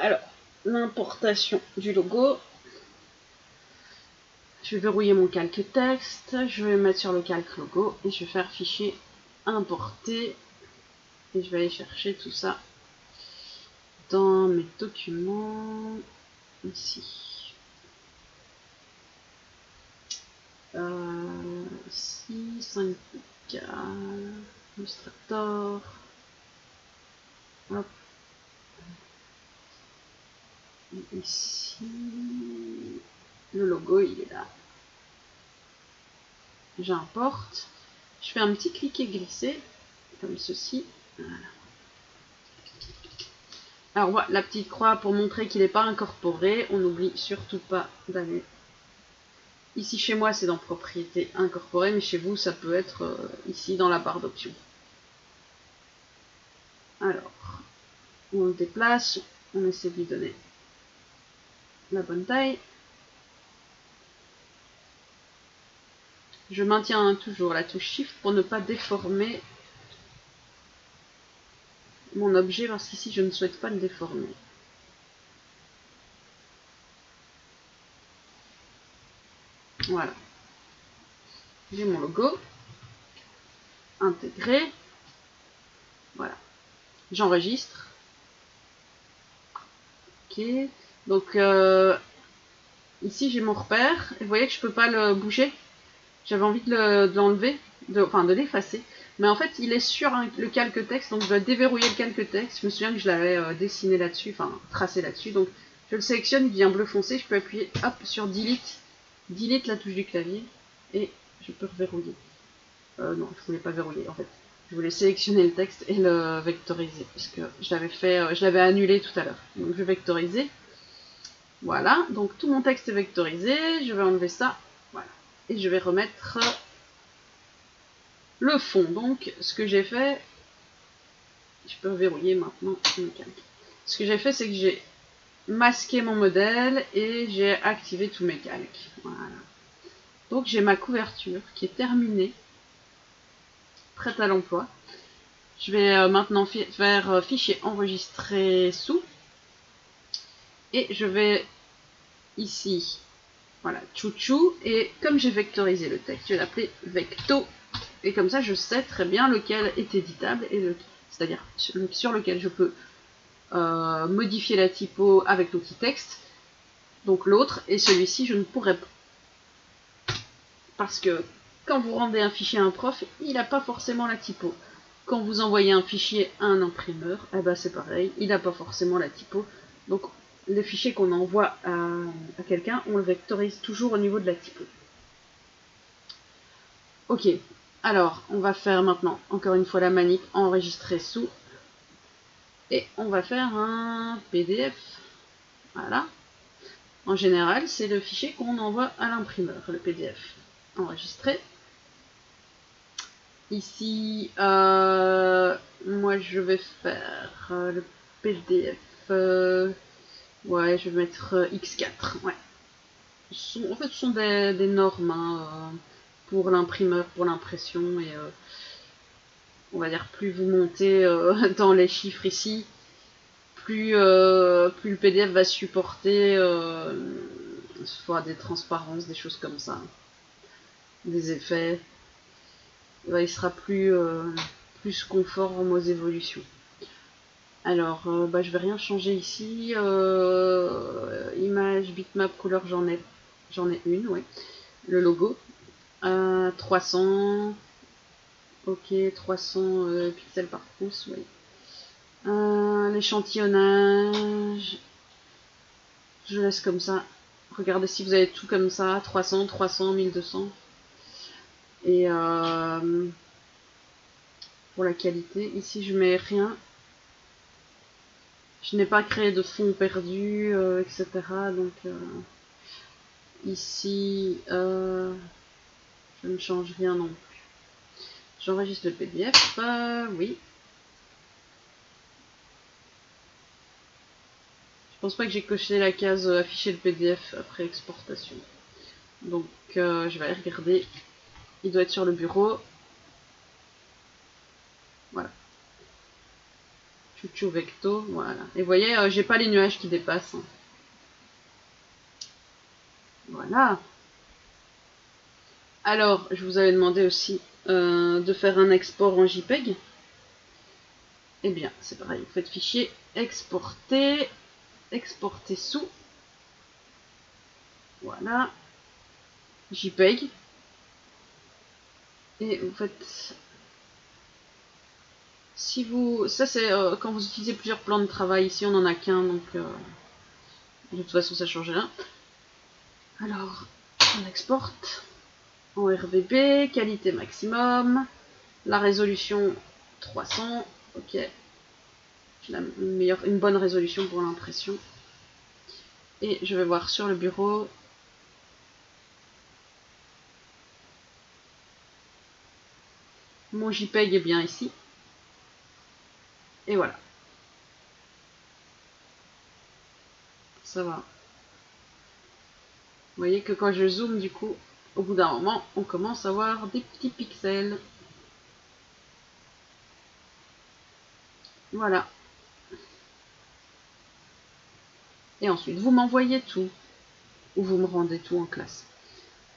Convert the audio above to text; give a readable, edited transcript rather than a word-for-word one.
Alors, l'importation du logo. Je vais verrouiller mon calque texte, je vais mettre sur le calque logo et je vais faire fichier importer. Et je vais aller chercher tout ça dans mes documents, ici. Ici, 5K, Illustrator. Hop. Ici, le logo, il est là. J'importe. Je fais un petit cliquer glisser, comme ceci. Voilà. Alors voilà, la petite croix pour montrer qu'il n'est pas incorporé. On n'oublie surtout pas d'aller. Ici chez moi c'est dans propriété incorporée, mais chez vous ça peut être ici dans la barre d'options. Alors, on le déplace, on essaie de lui donner la bonne taille. Je maintiens toujours la touche Shift pour ne pas déformer mon objet, parce qu'ici je ne souhaite pas le déformer. Voilà. J'ai mon logo intégré. Voilà. J'enregistre. Ok. Donc ici j'ai mon repère. Et vous voyez que je peux pas le bouger. J'avais envie de l'enlever, enfin de l'effacer. Mais en fait il est sur le calque texte, donc je dois déverrouiller le calque texte. Je me souviens que je l'avais dessiné là-dessus, enfin tracé là-dessus. Donc je le sélectionne, il devient bleu foncé. Je peux appuyer hop sur Delete. Delete la touche du clavier. Et je peux reverrouiller. Non, je voulais pas verrouiller en fait. Je voulais sélectionner le texte et le vectoriser, puisque je l'avais fait, je l'avais annulé tout à l'heure. Donc je vais vectoriser. Voilà, donc tout mon texte est vectorisé. Je vais enlever ça. Voilà. Et je vais remettre le fond. Donc ce que j'ai fait, je peux verrouiller maintenant mon calque. Ce que j'ai fait, c'est que j'ai masqué mon modèle et j'ai activé tous mes calques. Voilà. Donc j'ai ma couverture qui est terminée, prête à l'emploi. Je vais maintenant faire fichier enregistré sous. Et je vais ici, voilà, chouchou. Et comme j'ai vectorisé le texte, je vais l'appeler vecto. Et comme ça, je sais très bien lequel est éditable, c'est-à-dire sur lequel je peux modifier la typo avec l'outil texte. Donc l'autre, et celui-ci, je ne pourrais pas. Parce que quand vous rendez un fichier à un prof, il n'a pas forcément la typo. Quand vous envoyez un fichier à un imprimeur, eh ben c'est pareil, il n'a pas forcément la typo. Donc les fichiers qu'on envoie à quelqu'un, on le vectorise toujours au niveau de la typo. Ok, alors on va faire maintenant, encore une fois la manip, enregistrer sous. Et on va faire un PDF. Voilà. En général, c'est le fichier qu'on envoie à l'imprimeur, le PDF. Enregistré. Ici, moi je vais faire le PDF. Ouais, je vais mettre X4. Ouais. En fait, ce sont des normes hein, pour l'imprimeur, pour l'impression. Et on va dire, plus vous montez dans les chiffres ici, plus le PDF va supporter soit des transparences, des choses comme ça, des effets. Il sera plus conforme aux évolutions. Alors, je vais rien changer ici. Image, bitmap, couleur, j'en ai une, ouais. Le logo. 300. Ok, 300 pixels par pouce, oui. L'échantillonnage. Je laisse comme ça. Regardez si vous avez tout comme ça. 300, 300, 1200. Et pour la qualité, ici je mets rien. Je n'ai pas créé de fond perdu, etc. Donc ici, je ne change rien non plus. J'enregistre le PDF, oui. Je pense pas que j'ai coché la case afficher le PDF après exportation. Donc je vais aller regarder. Il doit être sur le bureau. Voilà. Chouchou Vecto, voilà. Et vous voyez, j'ai pas les nuages qui dépassent. Hein. Voilà. Alors, je vous avais demandé aussi de faire un export en JPEG. Eh bien, c'est pareil, vous faites fichier, exporter, exporter sous. Voilà. JPEG. Et vous faites... Si vous... Ça, c'est quand vous utilisez plusieurs plans de travail. Ici, on n'en a qu'un, donc... de toute façon, ça ne change rien. Alors, on exporte en RVB, qualité maximum, la résolution 300, ok, j'ai une bonne résolution pour l'impression. Et je vais voir sur le bureau. Mon JPEG est bien ici. Et voilà. Ça va. Vous voyez que quand je zoome, du coup, au bout d'un moment, on commence à voir des petits pixels. Voilà. Et ensuite, vous m'envoyez tout. Ou vous me rendez tout en classe.